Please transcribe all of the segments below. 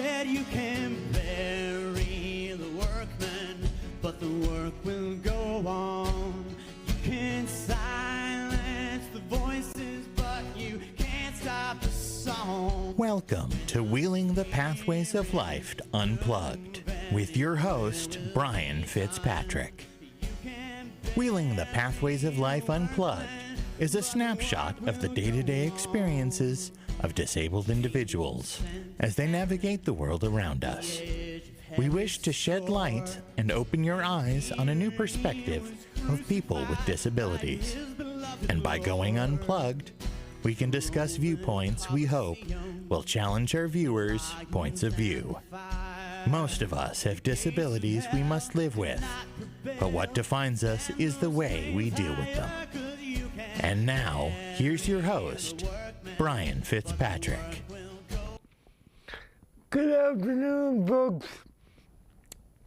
said you can bury the workman, but the work will go on. You can silence the voices, but you can't stop the song. Welcome to Wheeling the Pathways of Life Unplugged with your host, Brain Fitzpatrick. Wheeling the Pathways of Life Unplugged is a snapshot of the day-to-day experiences of disabled individuals as they navigate the world around us. We wish to shed light and open your eyes on a new perspective of people with disabilities. And by going unplugged, we can discuss viewpoints we hope will challenge our viewers' points of view. Most of us have disabilities we must live with, but what defines us is the way we deal with them. And now, here's your host, Brain Fitzpatrick. Good afternoon, folks.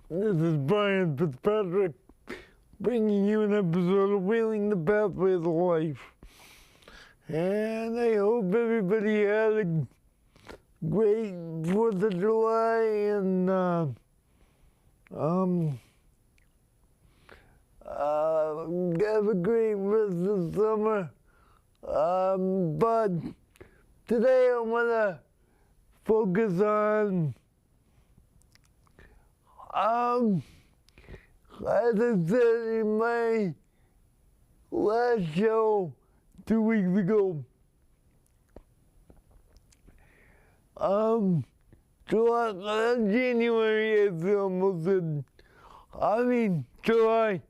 This is Brain Fitzpatrick, bringing you an episode of Wheeling the Pathways of Life. And I hope everybody had a great 4th of July and have a great rest of summer. But today I want to focus on, as I said in my last show 2 weeks ago, January is almost in, July,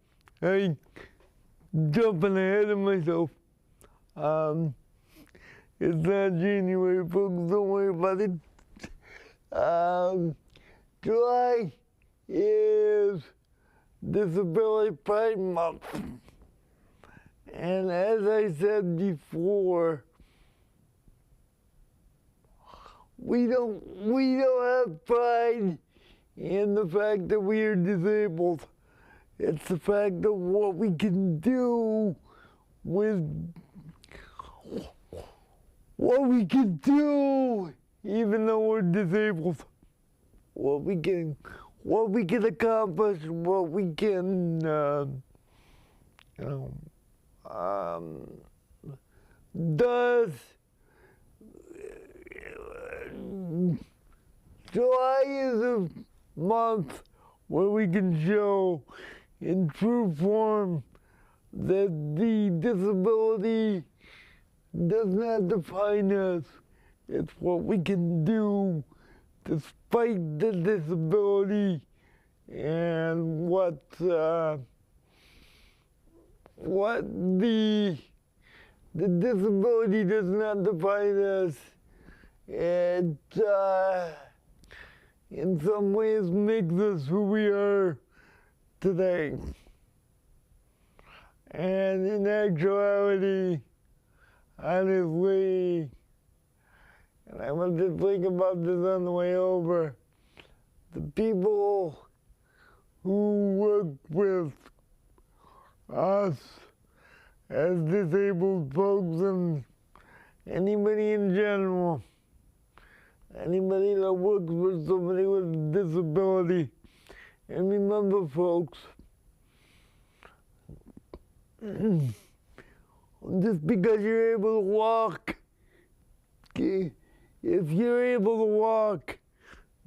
I jumping ahead of myself. It's not January, folks, don't worry about it. July is Disability Pride Month. And as I said before, we don't have pride in the fact that we are disabled. It's the fact of what we can do with what we can do even though we're disabled. What we can accomplish, what we can does. July is a month where we can show in true form that the disability does not define us. It's what we can do despite the disability, and what the disability does not define us. It in some ways makes us who we are today. And in actuality, honestly, and I was just thinking about this on the way over, the people who work with us as disabled folks and anybody in general, anybody that works with somebody with a disability. And remember, folks, just because you're able to walk, okay, if you're able to walk,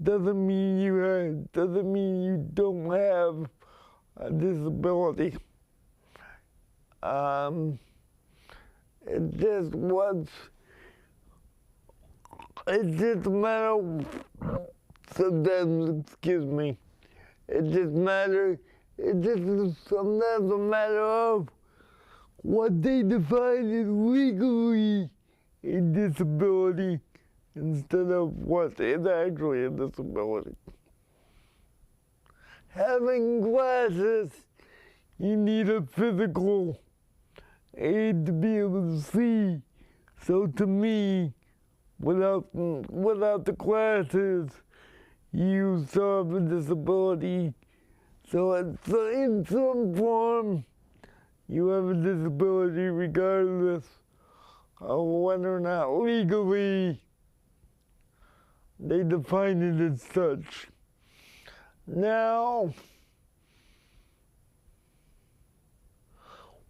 doesn't mean you don't have a disability. It's just a matter of, sometimes, excuse me, it's just sometimes a matter of what they define as legally a disability instead of what is actually a disability. Having glasses, you need a physical aid to be able to see. So to me, without the glasses, you still have a disability. So in some form, you have a disability regardless of whether or not legally They define it as such. Now,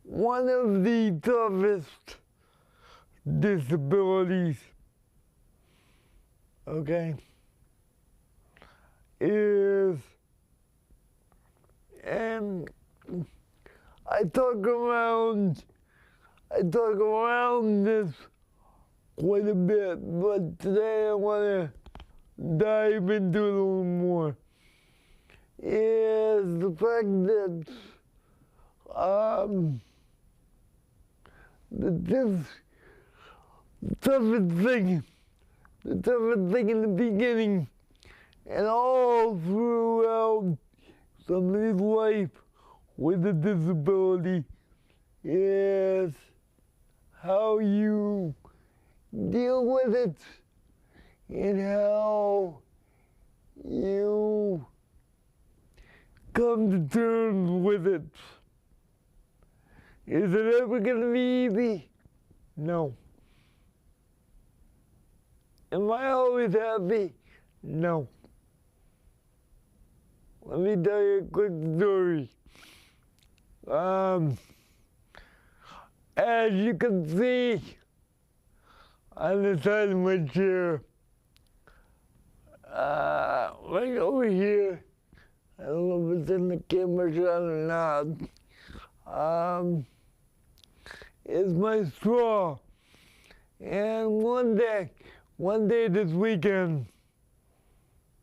one of the toughest disabilities, okay, is, and I talk around this quite a bit, but today I want to dive into it a little more, is the fact that the toughest thing in the beginning and all throughout somebody's life with a disability is how you deal with it and how you come to terms with it. Is it ever going to be easy? No. Am I always happy? No. Let me tell you a quick story. As you can see on the side of my chair, right over here, I don't know if it's in the camera shot or not, is my straw. And one day this weekend,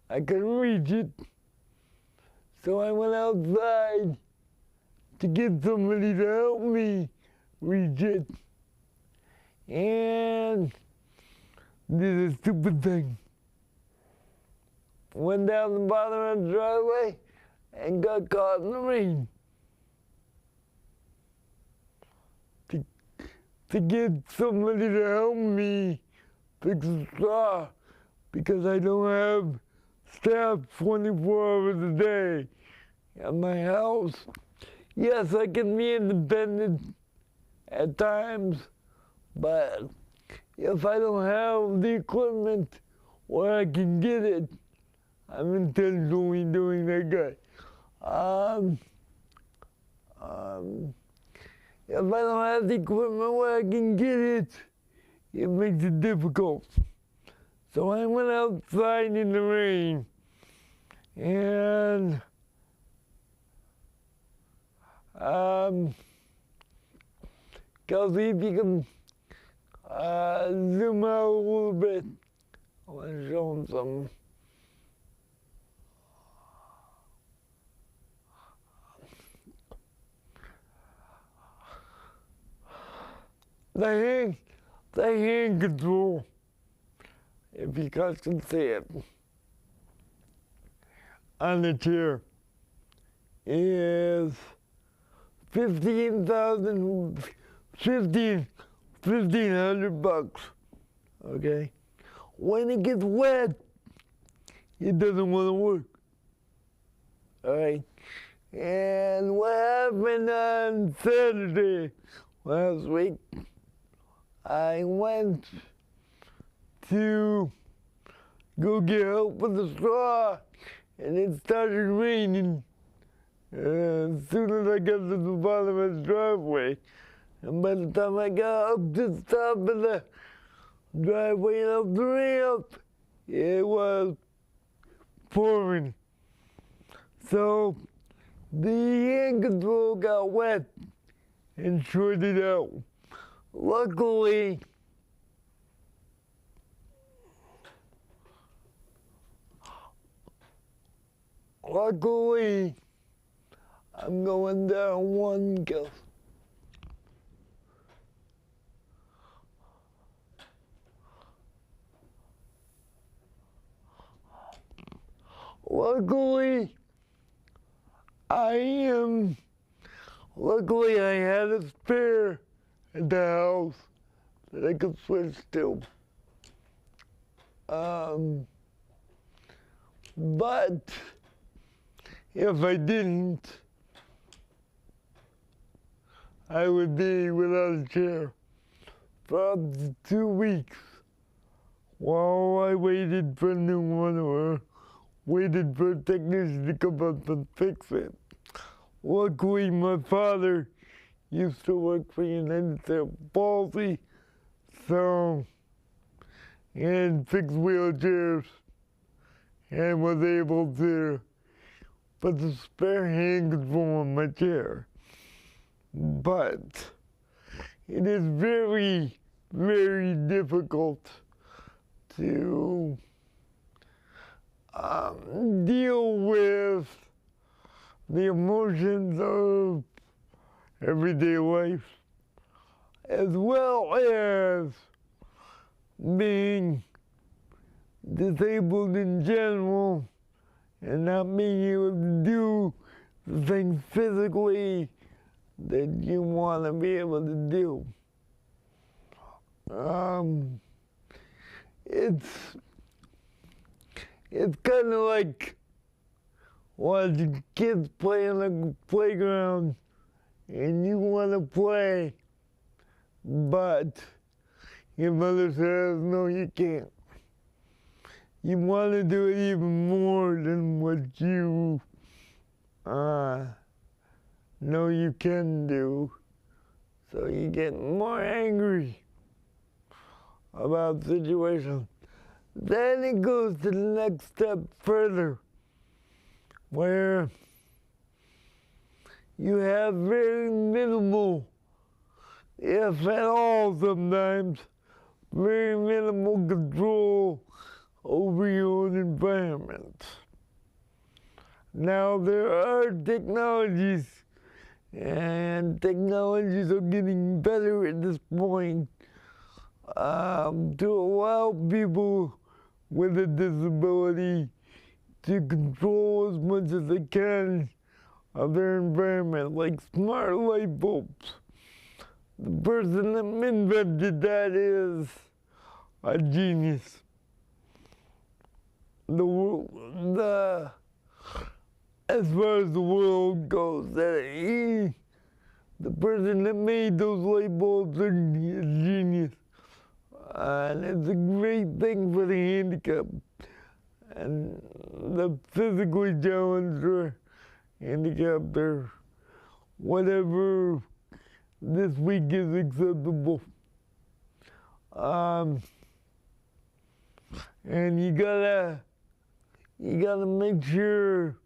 I couldn't reach it. So I went outside to get somebody to help me reach it. And did a stupid thing. Went down the bottom of the driveway and got caught in the rain. To get somebody to help me fix the straw, because I don't have staff 24 hours a day at my house. Yes, I can be independent at times, but if I don't have the equipment where I can get it, I'm intentionally doing that guy. If I don't have the equipment where I can get it, it makes it difficult. So I went outside in the rain, and Kelsey, if you can zoom out a little bit, I want to show them something. The hand control, if you guys can see it, on the chair is $1,500, okay? When it gets wet, it doesn't want to work, all right? And what happened on Saturday last week, I went to go get help with the straw, and it started raining as soon as I got to the bottom of the driveway. And by the time I got up to the top of the driveway and up the ramp, it was pouring. So the hand control got wet and shorted out. Luckily, I'm going down one go. Luckily, I had a spare at the house that I could switch to. But if I didn't, I would be without a chair for up to 2 weeks while I waited for a new one or waited for a technician to come up and fix it. Luckily, my father used to work for United Cerebral Palsy, so, and fix wheelchairs, and was able to put the spare hand control on my chair. But it is very, very difficult to deal with the emotions of everyday life, as well as being disabled in general and not being able to do the things physically that you want to be able to do. It's kind of like watching kids play on a playground and you want to play, but your mother says, no, you can't. You want to do it even more than what you know you can do. So you get more angry about the situation. Then it goes to the next step further, where you have very minimal, if at all sometimes, very minimal control over your own environment. Now there are technologies, and technologies are getting better at this point, to allow people with a disability to control as much as they can of their environment, like smart light bulbs. The person that invented that is a genius. As far as the world goes, the person that made those light bulbs is a genius. And it's a great thing for the handicapped and the physically challenged or handicapped or whatever this week is acceptable. And you gotta make sure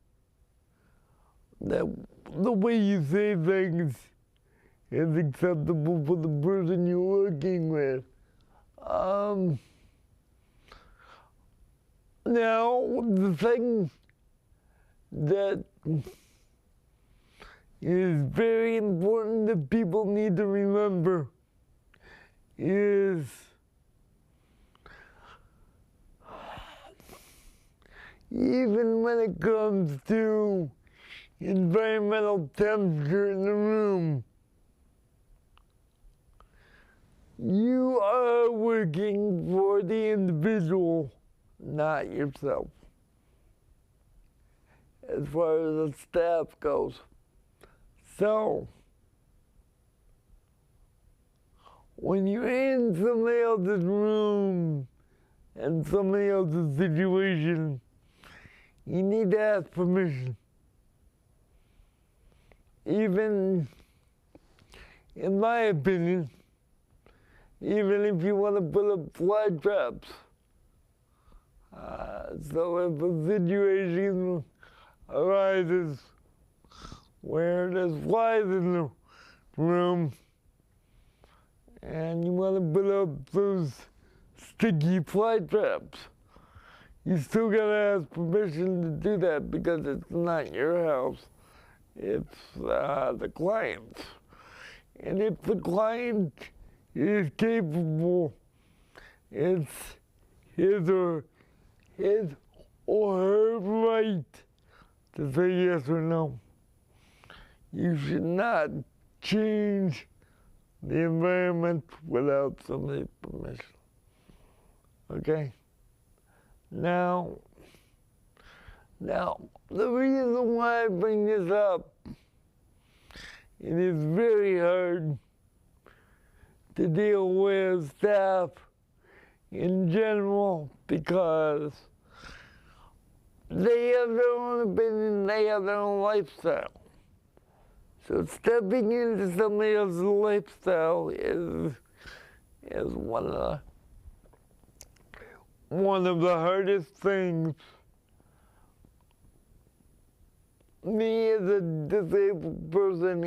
that the way you say things is acceptable for the person you're working with. Now, the thing that is very important that people need to remember is even when it comes to environmental temperature in the room, you are working for the individual, not yourself, as far as the staff goes. So, when you're in somebody else's room and somebody else's situation, you need to ask permission. Even, in my opinion, even if you want to put up fly traps. So if a situation arises where there's flies in the room and you want to put up those sticky fly traps, you still gotta ask permission to do that because it's not your house, it's the client's. And if the client is capable, it's his or her right to say yes or no. You should not change the environment without somebody's permission. Okay? Now, the reason why I bring this up, it is very hard to deal with staff in general, because they have their own opinion, they have their own lifestyle. So stepping into somebody else's lifestyle is one of the hardest things me as a disabled person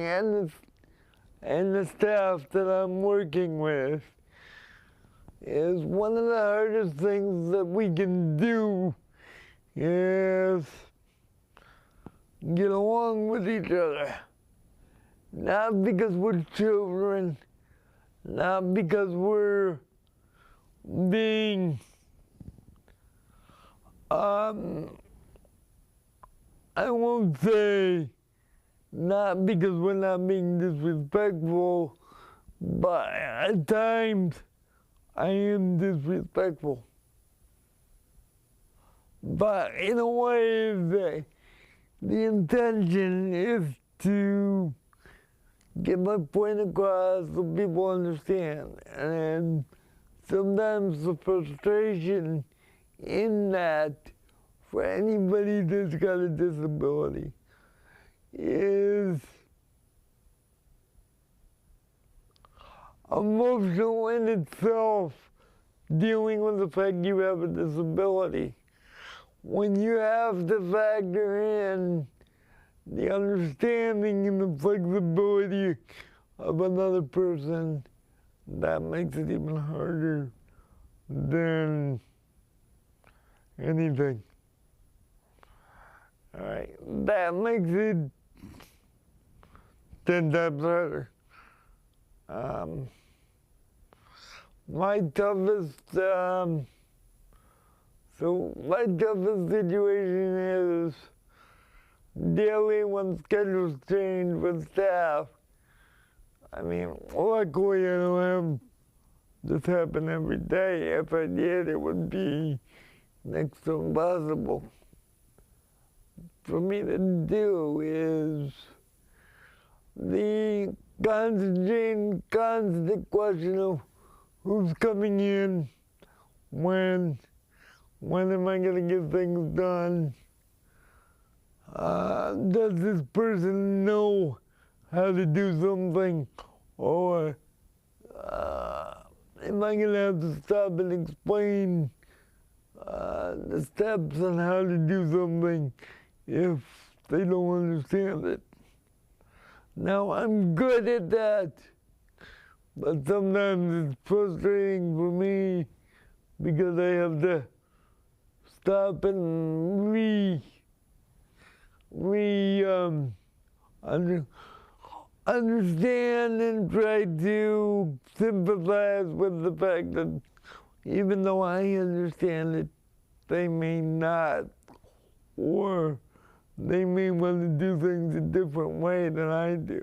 and the staff that I'm working with is one of the hardest things that we can do is get along with each other. Not because we're children, not because we're being I won't say not because we're not being disrespectful, but at times I am disrespectful. But in a way, the intention is to get my point across so people understand. And sometimes the frustration in that for anybody that's got a disability is emotional in itself, dealing with the fact you have a disability. When you have to factor in the understanding and the flexibility of another person, that makes it even harder than anything. All right, that makes it 10 times harder. My toughest situation is dealing when schedules change with staff. I mean, luckily I don't have this happen every day. If I did, it would be next to impossible for me to do. Is the constant question of who's coming in, when am I going to get things done? Does this person know how to do something? Or am I going to have to stop and explain the steps on how to do something if they don't understand it? Now, I'm good at that, but sometimes it's frustrating for me because I have to stop and understand and try to sympathize with the fact that even though I understand it, they may not, or they may want to do things a different way than I do.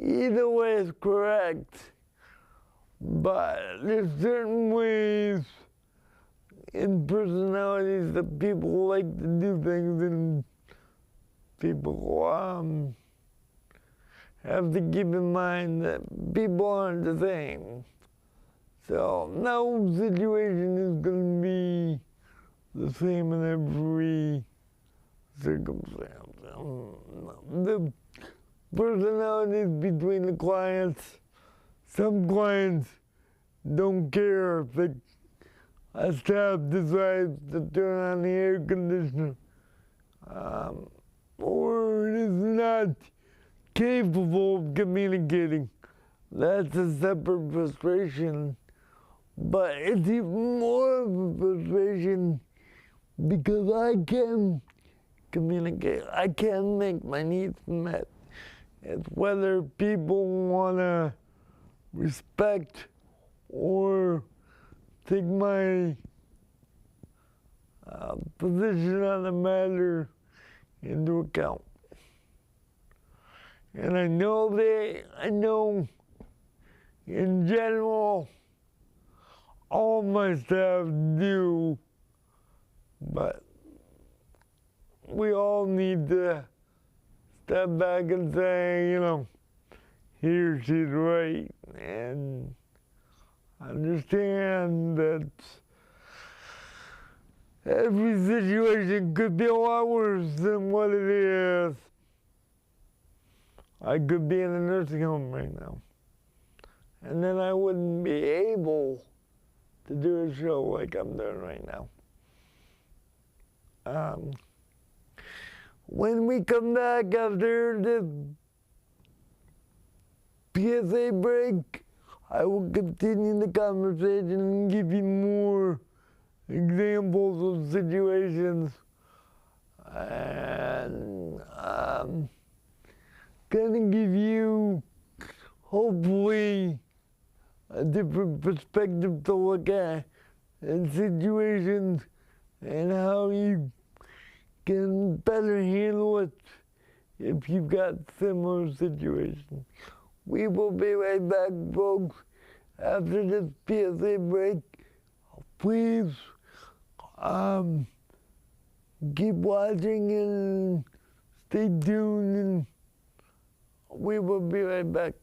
Either way is correct, but there's certain ways in personalities that people like to do things, and people have to keep in mind that people aren't the same. So no situation is going to be the same in every circumstance. The personalities between the clients, some clients don't care if a staff decides to turn on the air conditioner or is not capable of communicating. That's a separate frustration, but it's even more of a frustration because I can communicate. I can make my needs met. It's whether people want to respect or take my position on the matter into account. And I know in general, all my staff do, but we all need to step back and say, he or she's right, and understand that every situation could be a lot worse than what it is. I could be in a nursing home right now, and then I wouldn't be able to do a show like I'm doing right now. When we come back after this PSA break, I will continue the conversation and give you more examples of situations. And gonna give you, hopefully, a different perspective to look at in situations and how you can better handle it if you've got similar situations. We will be right back, folks, after this PSA break. Please keep watching and stay tuned, and we will be right back.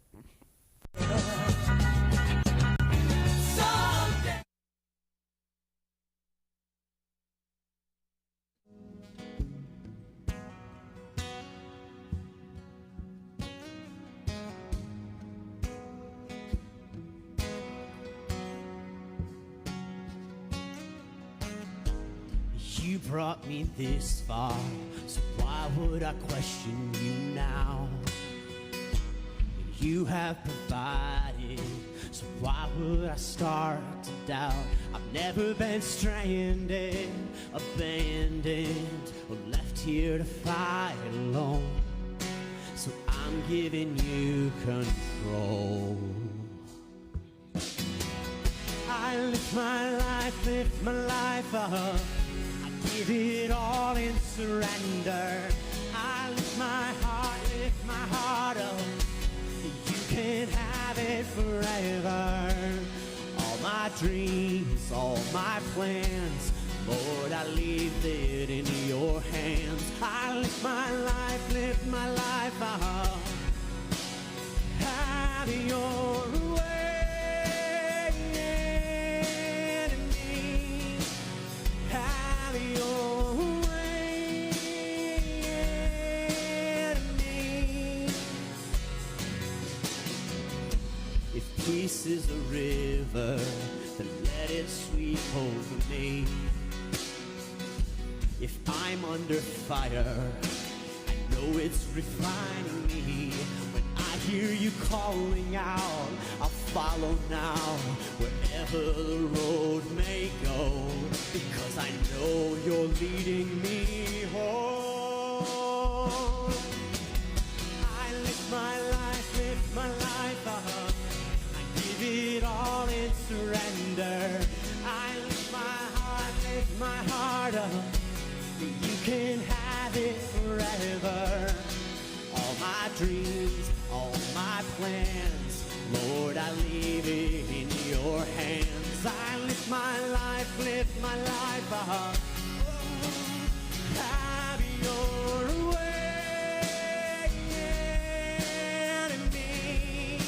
You brought me this far, so why would I question you now? You have provided, so why would I start to doubt? I've never been stranded, abandoned, or left here to fight alone. So I'm giving you control. I lift my life up. Give it all in surrender. I lift my heart up. You can have it forever. All my dreams, all my plans, Lord, I leave it in your hands. I lift my life up. Have your way in me. Have your way in me. If peace is a river, then let it sweep over me. If I'm under fire, I know it's refining me. When I hear you calling out, I'll follow now, wherever the road may go, because I know you're leading me home. I lift my life up. I give it all in surrender. I lift my heart up. You can have it forever. All my dreams, all my plans, Lord, I leave it in your hands. I lift my life up. Have your way in me.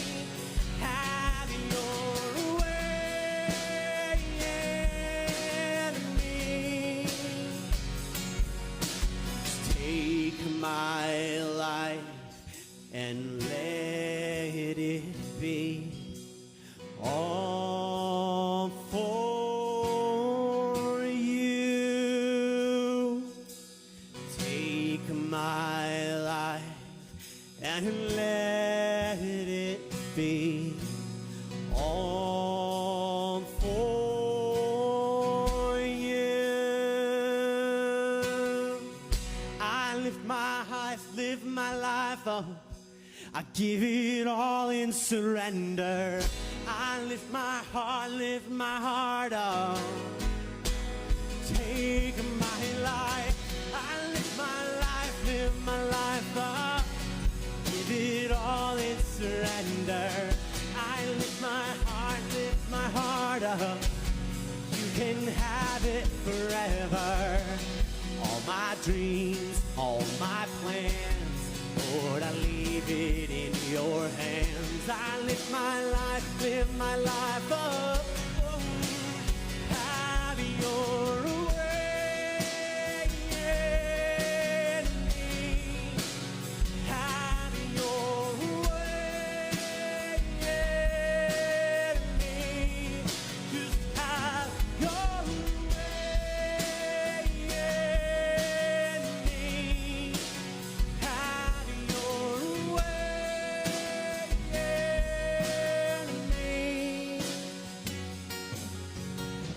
Have your way in me. Take my life and let it be all for you. Take my life and let it be all for you. I lift my life up. I give it all in surrender. I lift my heart up. Take my life. I lift my life up. Give it all in surrender. I lift my heart up. You can have it forever. All my dreams, all my plans, Lord, I leave it in your hands. I live my life up. Have your way in me. Have your way in me. Just have your way in me. Have your way in me.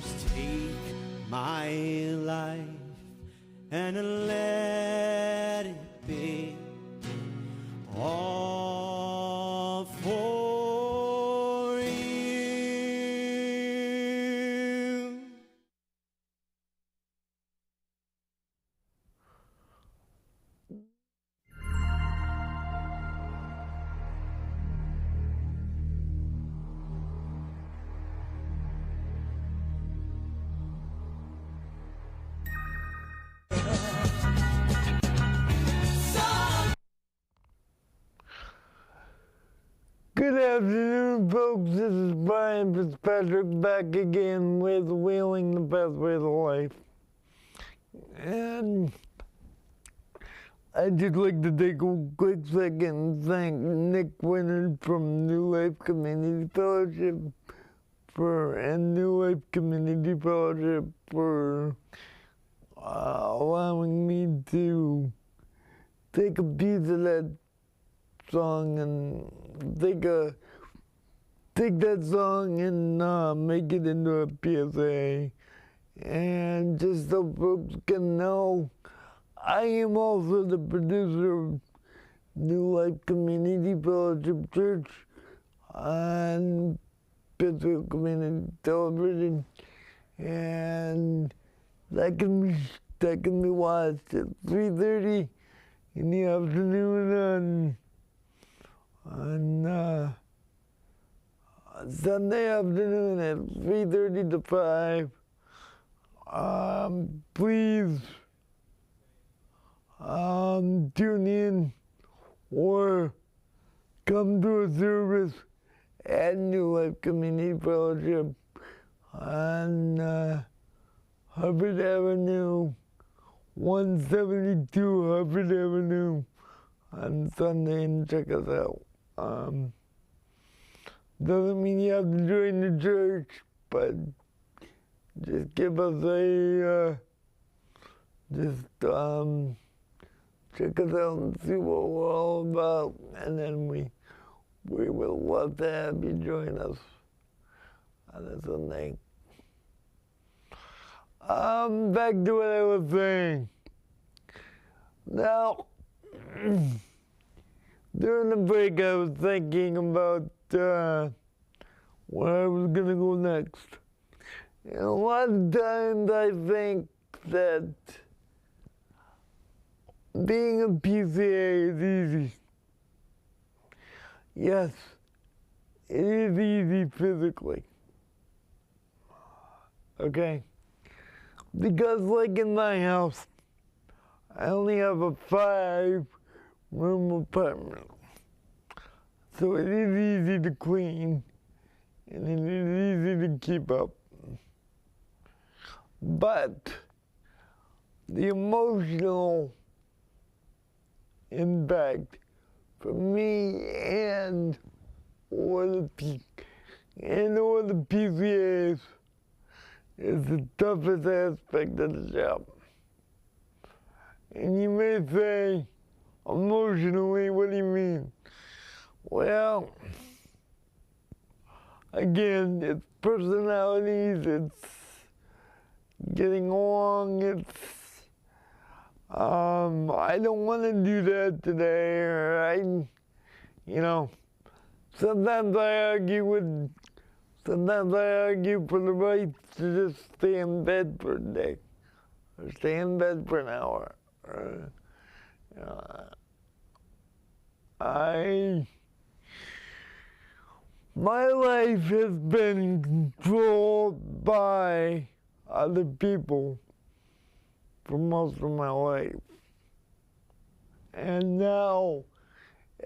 Just take my life and let it be all for you. Good afternoon, folks. This is Brain Fitzpatrick back again with Wheeling the Pathways of Life. And I'd just like to take a quick second and thank Nick Winter from New Life Community Fellowship and New Life Community Fellowship for allowing me to take a piece of that song and take that song and make it into a PSA. And just so folks can know, I am also the producer of New Life Community Fellowship Church on Pittsfield Community Television, and that can be watched at 3:30 in the afternoon on Sunday afternoon at 3:30 to 5. Please tune in or come to a service at New Life Community Fellowship on Hubbard Avenue, 172 Hubbard Avenue on Sunday, and check us out. Doesn't mean you have to join the church, but just give us check us out and see what we're all about, and then we will love to have you join us on a Sunday. Back to what I was saying. Now, during the break, I was thinking about where I was gonna go next. And a lot of times I think that being a PCA is easy. Yes, it is easy physically. Okay? Because like in my house, I only have a 5-room apartment. So it is easy to clean, and it is easy to keep up. But the emotional impact for me and or the PCAs is the toughest aspect of the job. And you may say, emotionally, what do you mean? Well, again, it's personalities, it's getting along, it's, I don't want to do that today, or sometimes I argue for the right to just stay in bed for a day, or stay in bed for an hour. My life has been controlled by other people for most of my life. And now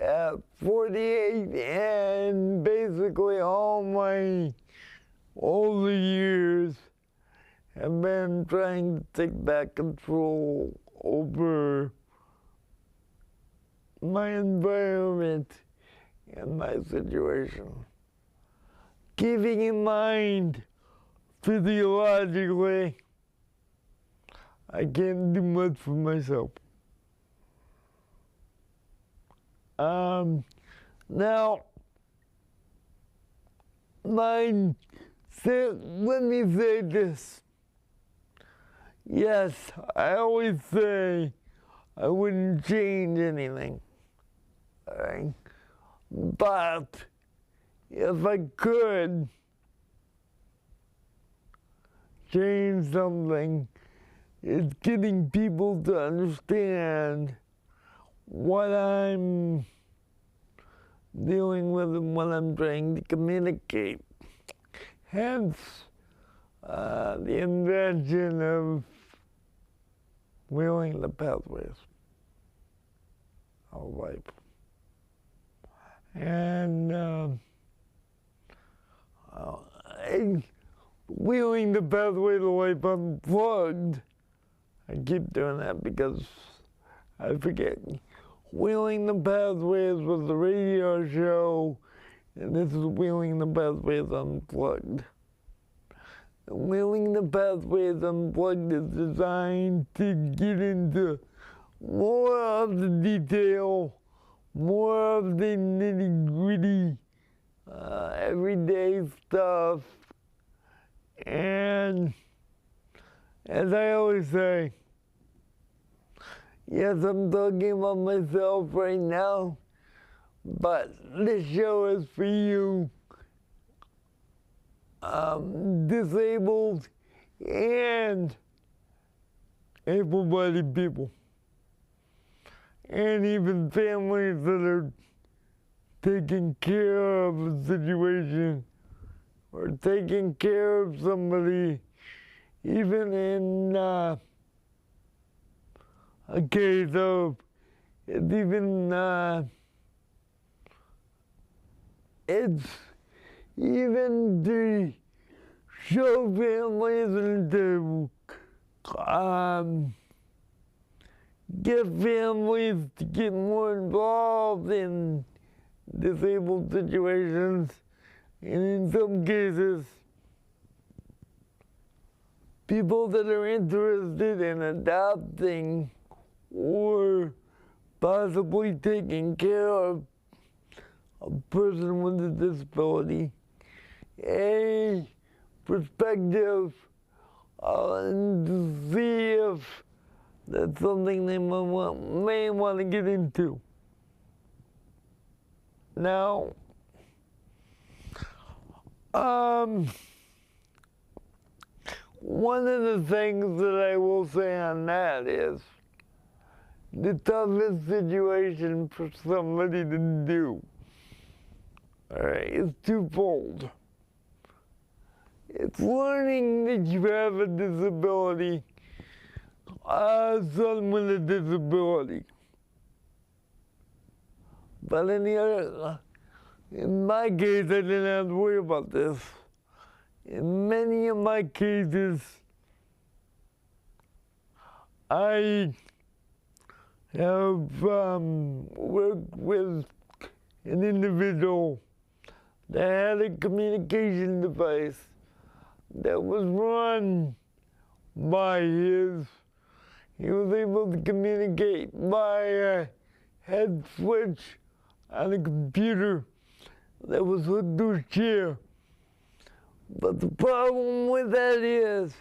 at 48, and basically all my older years have been trying to take back control over my environment and my situation. Keeping in mind, physiologically, I can't do much for myself. Now, let me say this. Yes, I always say I wouldn't change anything. Right? But if I could change something, it's getting people to understand what I'm dealing with and what I'm trying to communicate. Hence, the invention of wheeling the pathways of life. And wheeling the pathway to life unplugged, I keep doing that because I forget. Wheeling the Pathways was the radio show, and this is Wheeling the Pathways Unplugged. And Wheeling the Pathways Unplugged is designed to get into more of the detail, more of the nitty-gritty, everyday stuff. And as I always say, yes, I'm talking about myself right now, but this show is for you, disabled and able-bodied people, and even families that are taking care of a situation or taking care of somebody, even in a case of, it's even, it's even to show families and to get families to get more involved in disabled situations, and in some cases, people that are interested in adopting or possibly taking care of a person with a disability, a perspective to see if that's something they may want to get into. Now, one of the things that I will say on that is the toughest situation for somebody to do, all right, is twofold. It's learning that you have a disability, a son with a disability. But in my case, I didn't have to worry about this. In many of my cases, I have worked with an individual that had a communication device that was run by he was able to communicate by a head switch on a computer that was hooked to his chair. But the problem with that is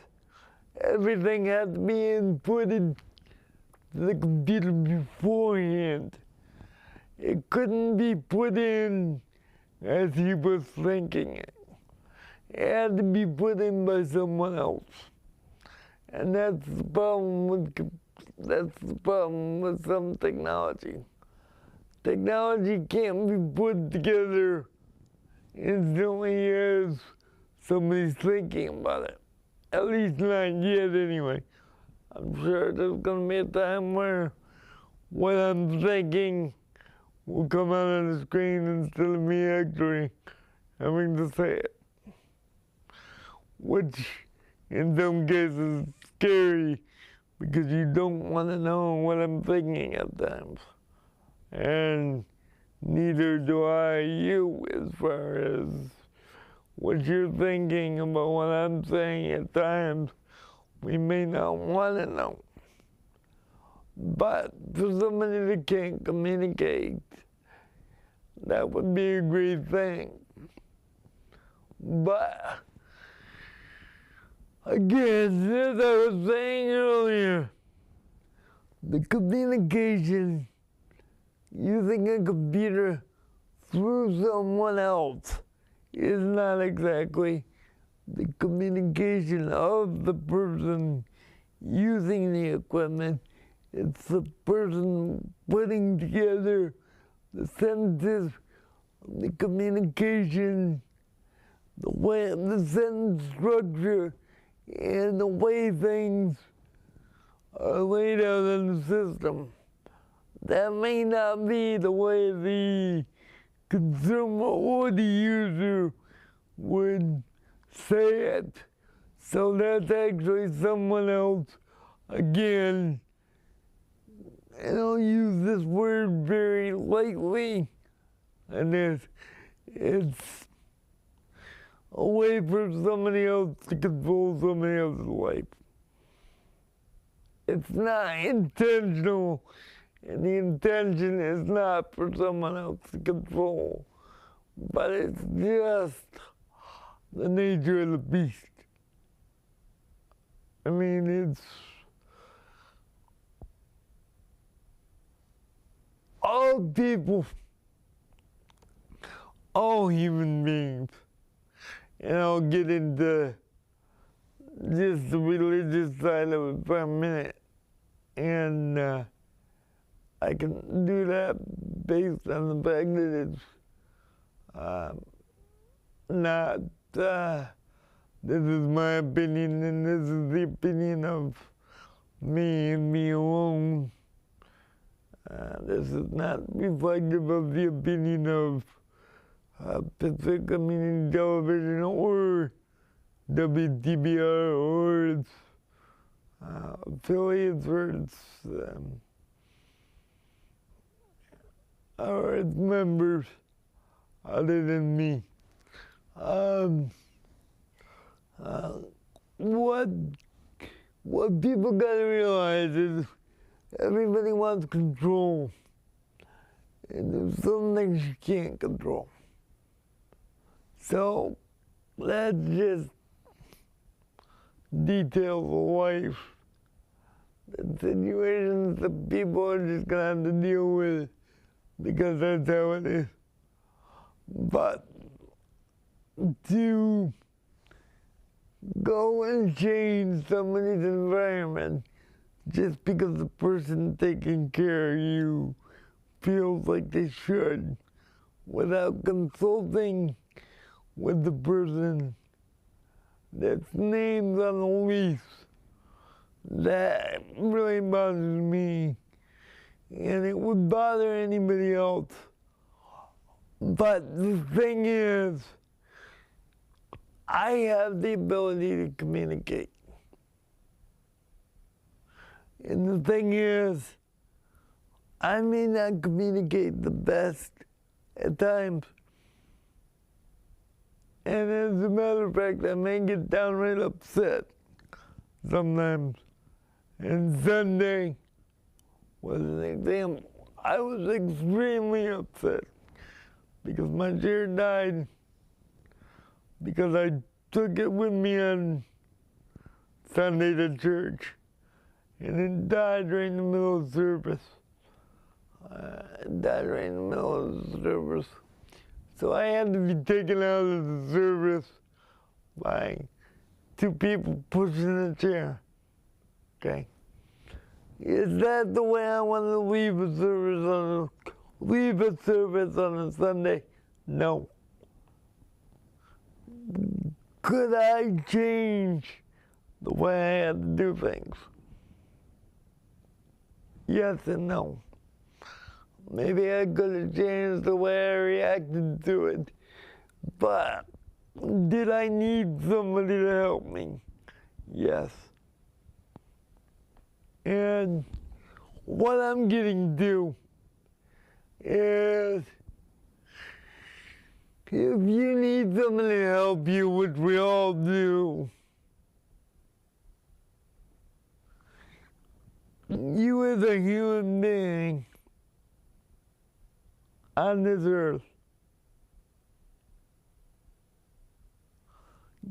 everything had to be inputted to the computer beforehand. It couldn't be put in as he was thinking it. It had to be put in by someone else. And that's the problem with some technology. Technology can't be put together instantly as somebody's thinking about it. At least not yet anyway. I'm sure there's gonna be a time where what I'm thinking will come out on the screen instead of me actually having to say it. Which in some cases is scary because you don't want to know what I'm thinking at times. And neither do you as far as what you're thinking about what I'm saying at times. We may not want to know. But for somebody that can't communicate, that would be a great thing. But again, as I was saying earlier, the communication using a computer through someone else is not exactly the communication of the person using the equipment. It's the person putting together the sentences, the communication, the way, the sentence structure, and the way things are laid out in the system. That may not be the way the consumer or the user would say it. So that's actually someone else, again, and I'll use this word very lightly, and it's a way for somebody else to control somebody else's life. It's not intentional, and the intention is not for someone else to control, but it's just the nature of the beast. I mean, it's all people, all human beings, and I'll get into just the religious side of it for a minute, and I can do that based on the fact that it's not, this is my opinion, and this is the opinion of me and me alone. This is not reflective of the opinion of Pacific Community Television or WTBR or its affiliates or its members other than me. What people gotta realize is everybody wants control, and there's some things you can't control. So that's just details of life, the situations that people are just gonna have to deal with because that's how it is. But to go and change somebody's environment just because the person taking care of you feels like they should, without consulting with the person that's named on the lease, that really bothers me, and it would bother anybody else. But the thing is, I have the ability to communicate. And the thing is, I may not communicate the best at times. And as a matter of fact, I may get downright upset sometimes. And Sunday was an example. I was extremely upset because my deer died, because I took it with me on Sunday to church, and it died right in the middle of service. It died right in the middle of the service. So I had to be taken out of the service by two people pushing a chair. Okay? Is that the way I want to leave a service on a Sunday? No. Could I change the way I had to do things? Yes and no. Maybe I could have changed the way I reacted to it. But did I need somebody to help me? Yes. And what I'm getting to is, if you need somebody to help you, which we all do, you as a human being on this earth,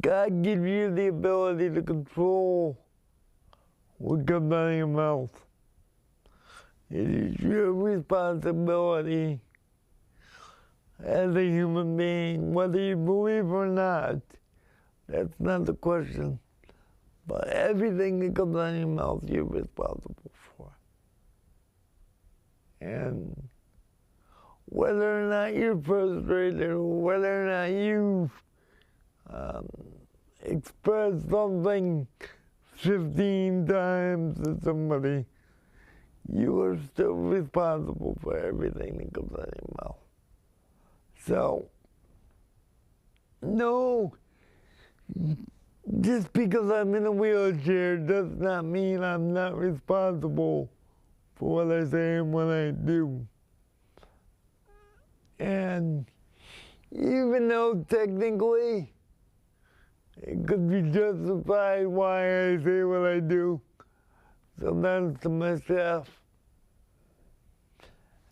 God gives you the ability to control what comes out of your mouth. It is your responsibility as a human being, whether you believe or not. That's not the question. But everything that comes out of your mouth, you're responsible for. And whether or not you're frustrated, or whether or not you express something 15 times to somebody, you are still responsible for everything that comes out of your mouth. So, no, just because I'm in a wheelchair does not mean I'm not responsible for what I say and what I do. And even though technically it could be justified why I say what I do, sometimes to myself,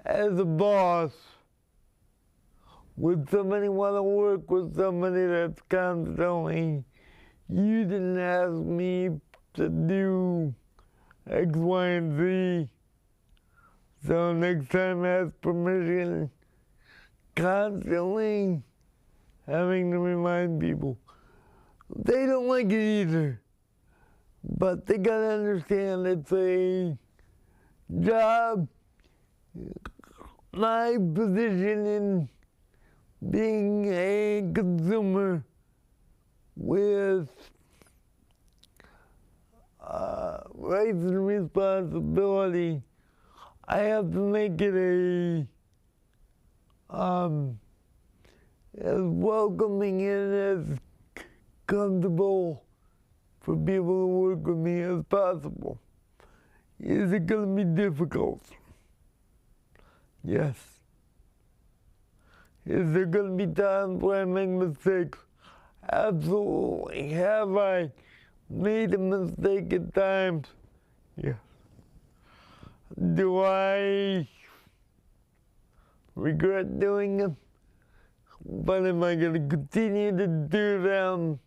as a boss, would somebody want to work with somebody that's constantly, you didn't ask me to do X, Y, and Z, so next time ask permission, constantly having to remind people. They don't like it either, but they gotta understand it's a job. My position in being a consumer with rights and responsibility, I have to make it as welcoming and as comfortable for people to work with me as possible. Is it going to be difficult? Yes. Is there going to be times where I make mistakes? Absolutely. Have I made a mistake at times? Yes. Do I regret doing them? But am I going to continue to do them?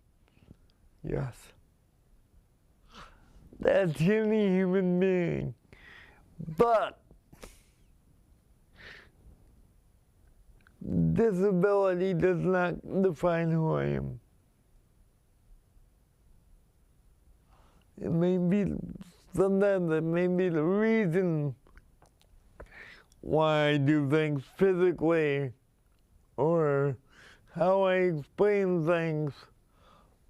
Yes. That's any human being. But disability does not define who I am. It may be, sometimes it may be the reason why I do things physically or how I explain things,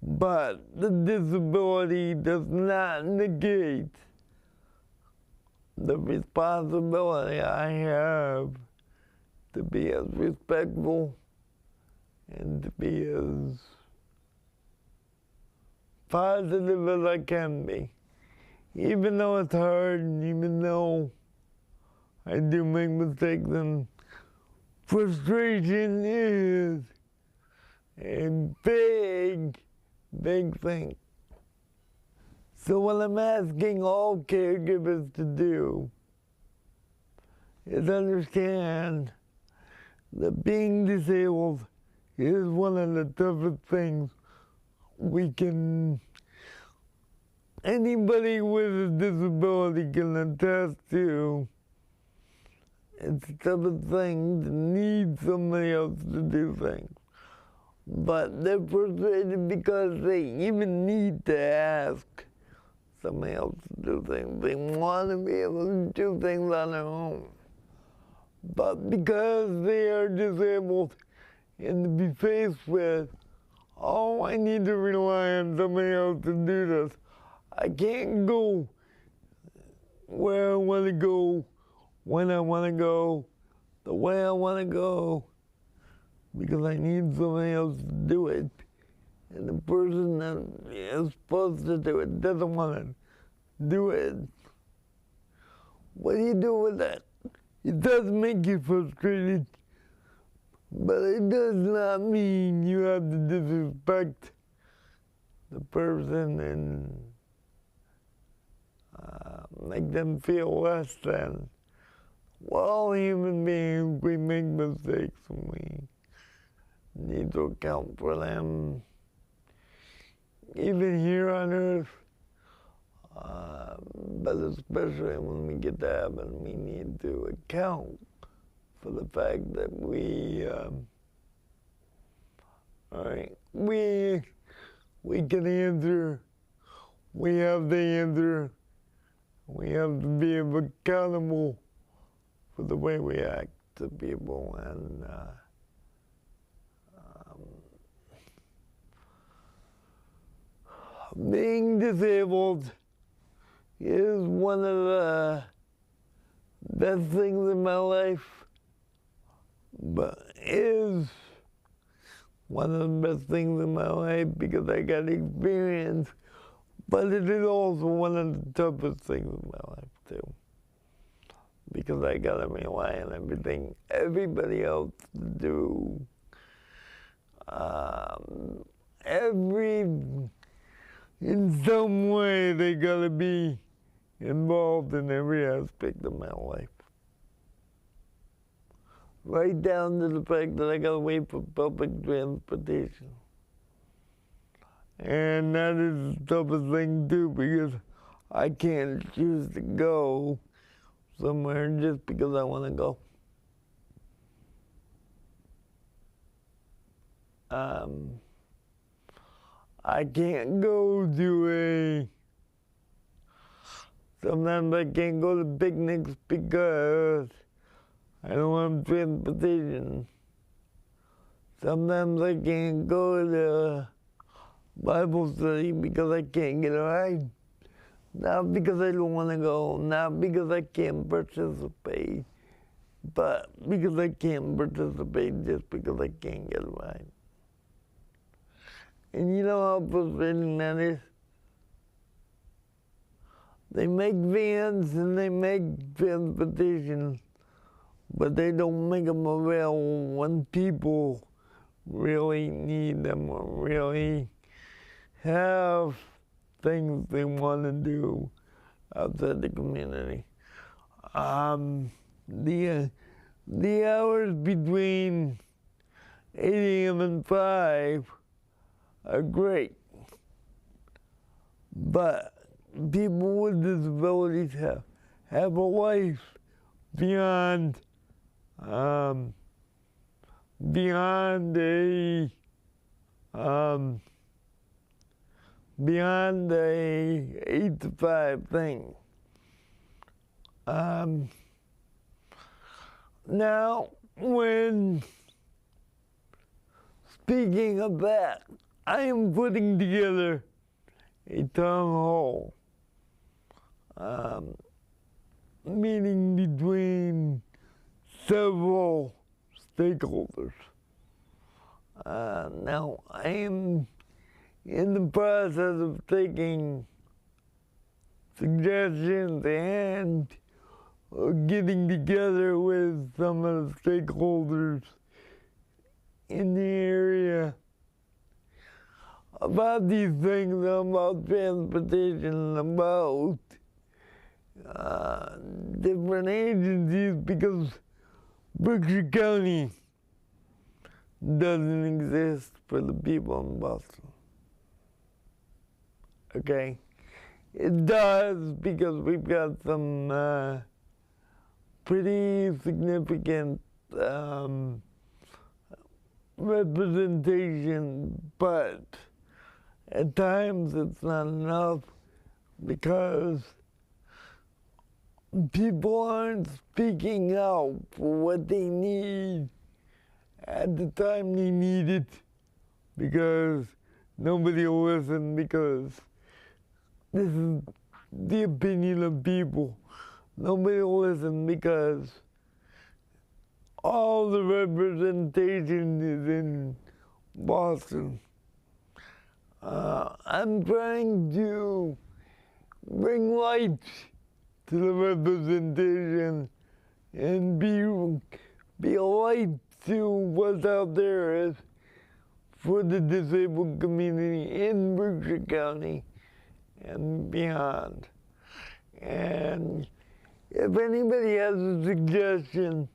but the disability does not negate the responsibility I have to be as respectful and to be as positive as I can be. Even though it's hard, and even though I do make mistakes, and frustration is a big, big thing. So what I'm asking all caregivers to do is understand that being disabled is one of the toughest things anybody with a disability can attest to. It's the toughest thing to need somebody else to do things. But they're frustrated because they even need to ask somebody else to do things. They want to be able to do things on their own. But because they are disabled and to be faced with, oh, I need to rely on somebody else to do this. I can't go where I want to go, when I want to go. the way I want to go because I need somebody else to do it. And the person that is supposed to do it doesn't want to do it. What do you do with that? It does make you frustrated, but it does not mean you have to disrespect the person and make them feel less than. We're all human beings. We make mistakes and we need to account for them. Even here on Earth, but especially when we get to heaven, we need to account for the fact that we can answer, we have the answer, we have to be accountable for the way we act to people, and being disabled is one of the best things in my life, but is one of the best things in my life because I got experience, but it is also one of the toughest things in my life too, because I gotta rely on everybody else to do. In some way, they gotta be involved in every aspect of my life. Right down to the fact that I gotta wait for public transportation. And that is the toughest thing too, because I can't choose to go somewhere just because I wanna go. I can't go to sometimes I can't go to picnics because I don't have transportation. Sometimes I can't go to Bible study because I can't get a ride. Not because I don't want to go, not because I can't participate, but because I can't participate just because I can't get a ride. And you know how frustrating that is? They make vans and they make transportation, but they don't make them available when people really need them or really have things they want to do outside the community. The hours between 8 a.m. and 5 are great, but people with disabilities have a life beyond beyond a 8 to 5 thing. Now, when speaking of that, I am putting together a town hall meeting between several stakeholders. Now, I am in the process of taking suggestions and getting together with some of the stakeholders in the area about these things, about transportation, about different agencies, because Berkshire County doesn't exist for the people in Boston. Okay? It does because we've got some pretty significant representation, but at times it's not enough because people aren't speaking out for what they need at the time they need it, because nobody will listen, because this is the opinion of people. Nobody will listen because all the representation is in Boston. I'm trying to bring light to the representation and be a light to what's out there for the disabled community in Berkshire County and beyond. And if anybody has a suggestion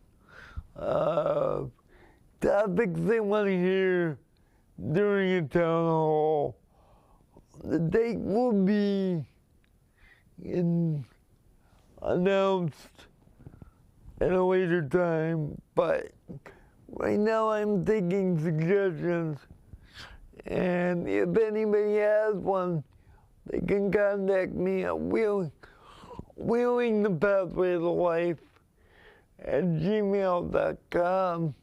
of topics they want to hear during a town hall, the date will be announced at a later time, but right now I'm taking suggestions, and if anybody has one, they can contact me at wheelingthepathwaytolife@gmail.com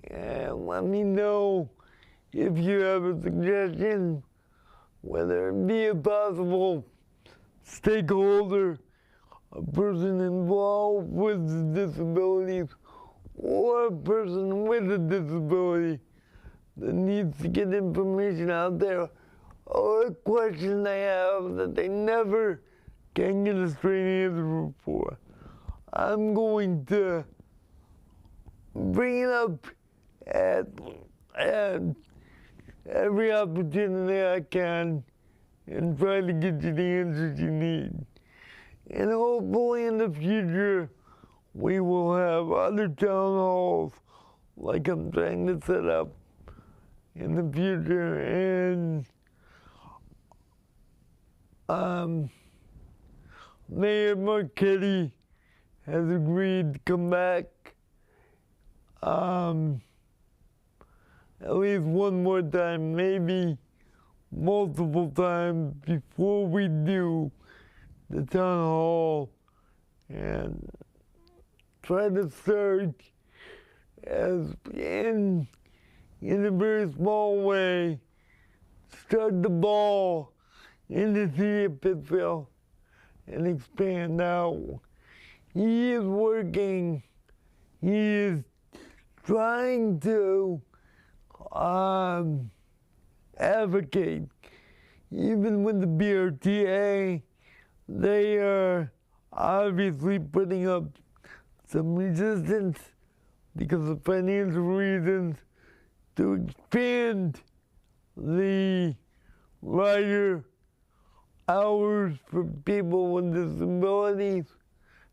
and let me know if you have a suggestion, whether it be a possible stakeholder, a person involved with disabilities, or a person with a disability that needs to get information out there, or a question they have that they never can get a straight answer for. I'm going to bring it up at every opportunity I can and try to get you the answers you need. And hopefully in the future, we will have other town halls like I'm trying to set up in the future. And Mayor Marchetti has agreed to come back at least one more time, maybe multiple times before we do the town hall, and try to start as in a very small way, start the ball in the city of Pittsfield and expand out. He is working, he is trying to advocate, even with the BRTA, they are obviously putting up some resistance because of financial reasons to expand the rider hours for people with disabilities,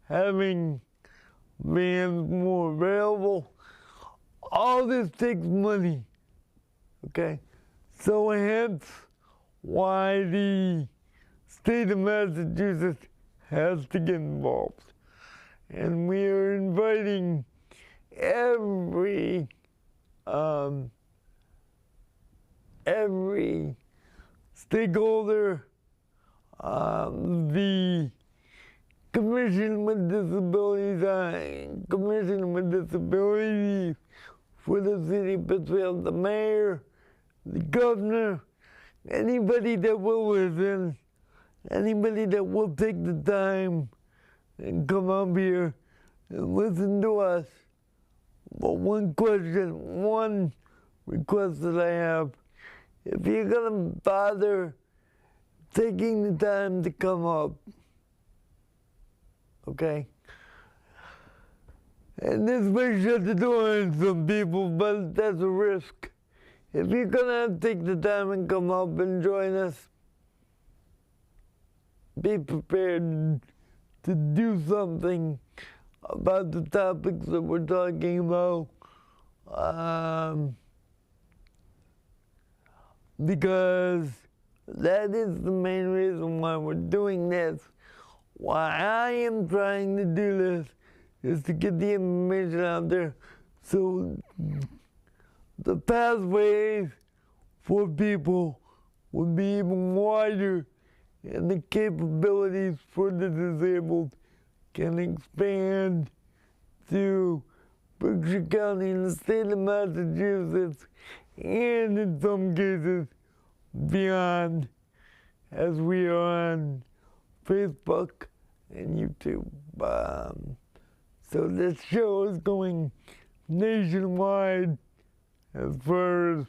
having vans more available. All this takes money, okay? So hence why the state of Massachusetts has to get involved. And we are inviting every stakeholder, the Commission with Disabilities for the city of Pittsfield, the mayor, the governor, anybody that will listen, anybody that will take the time and come up here and listen to us. But one request that I have, if you're gonna bother taking the time to come up, okay? And this may shut the door on some people, but that's a risk. If you're gonna take the time and come up and join us, be prepared to do something about the topics that we're talking about. Because that is the main reason why we're doing this. Why I am trying to do this is to get the information out there so the pathways for people will be even wider and the capabilities for the disabled can expand to Berkshire County in the state of Massachusetts and in some cases beyond, as we are on Facebook and YouTube. So this show is going nationwide as far as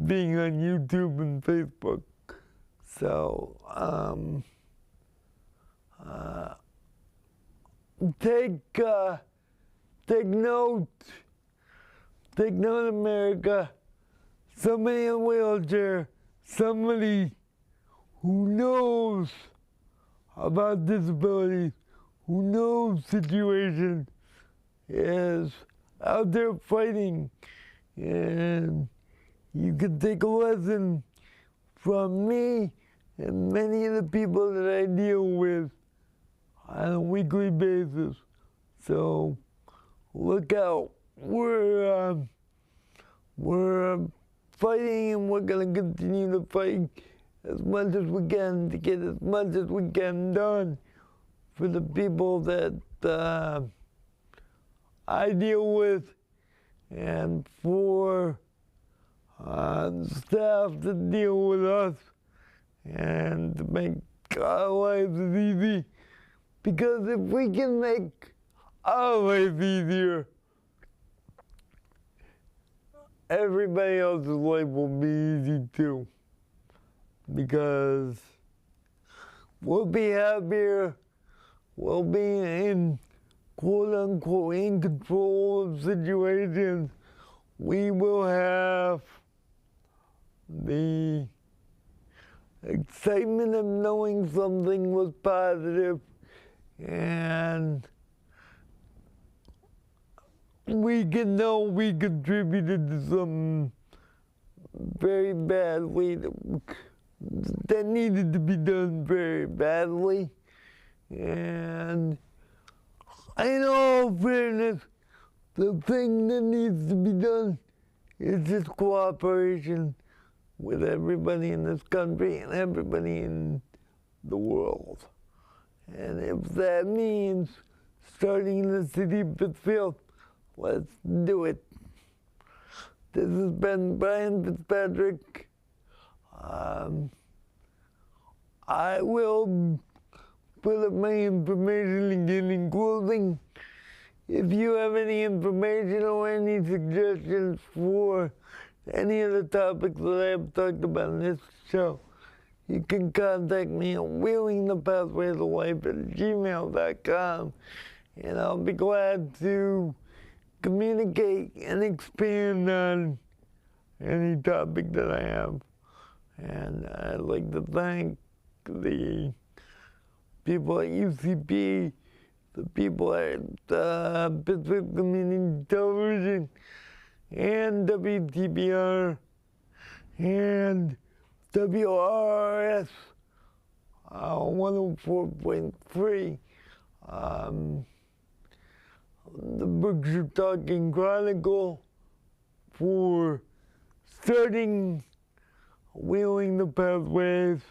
being on YouTube and Facebook. So, take note, America. Somebody in a wheelchair, somebody who knows about disabilities, who knows situations, is out there fighting, and you can take a lesson from me and many of the people that I deal with on a weekly basis. So look out. We're fighting, and we're going to continue to fight as much as we can to get as much as we can done for the people that I deal with, and for staff that deal with us, and to make our lives as easy. Because if we can make our life easier, everybody else's life will be easy too. Because we'll be happier, we'll be in quote unquote in control of situations. We will have the excitement of knowing something was positive, and we can know we contributed to something very badly that needed to be done very badly. And in all fairness, the thing that needs to be done is just cooperation with everybody in this country and everybody in the world. And if that means starting in the city of Pittsfield, let's do it. This has been Brain Fitzpatrick. I will put up my information again in closing. If you have any information or any suggestions for any of the topics that I have talked about in this show, you can contact me at wheelingthepathwaysoflife@gmail.com, and I'll be glad to communicate and expand on any topic that I have. And I'd like to thank the people at UCP, the people at Pittsburgh Community Television, and WTBR, and WRS 104.3, the Berkshire Talking Chronicle, for starting Wheeling the Pathways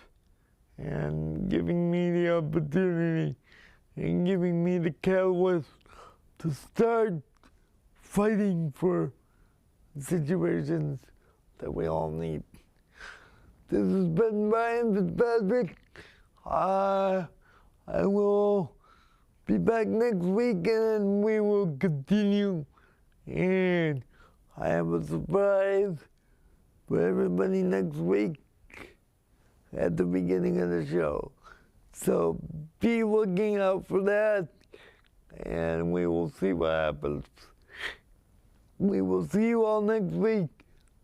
and giving me the opportunity and giving me the catalyst to start fighting for situations that we all need. This has been Brain Fitzpatrick. I will be back next week, and we will continue. And I have a surprise for everybody next week at the beginning of the show. So be looking out for that, and we will see what happens. We will see you all next week.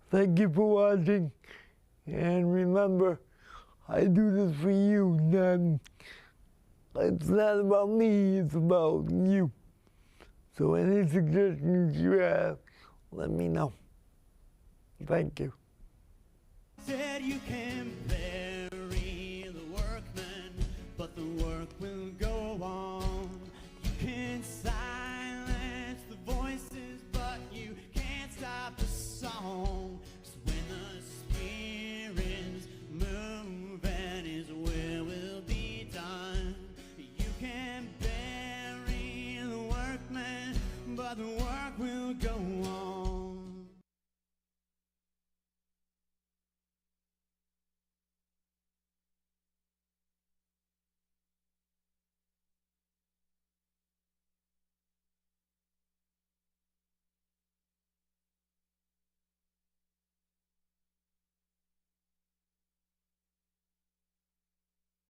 Thank you for watching. And remember, I do this for you. It's not about me, it's about you. So any suggestions you have, let me know. Thank you. Said you can bury the workman, but the work will go on.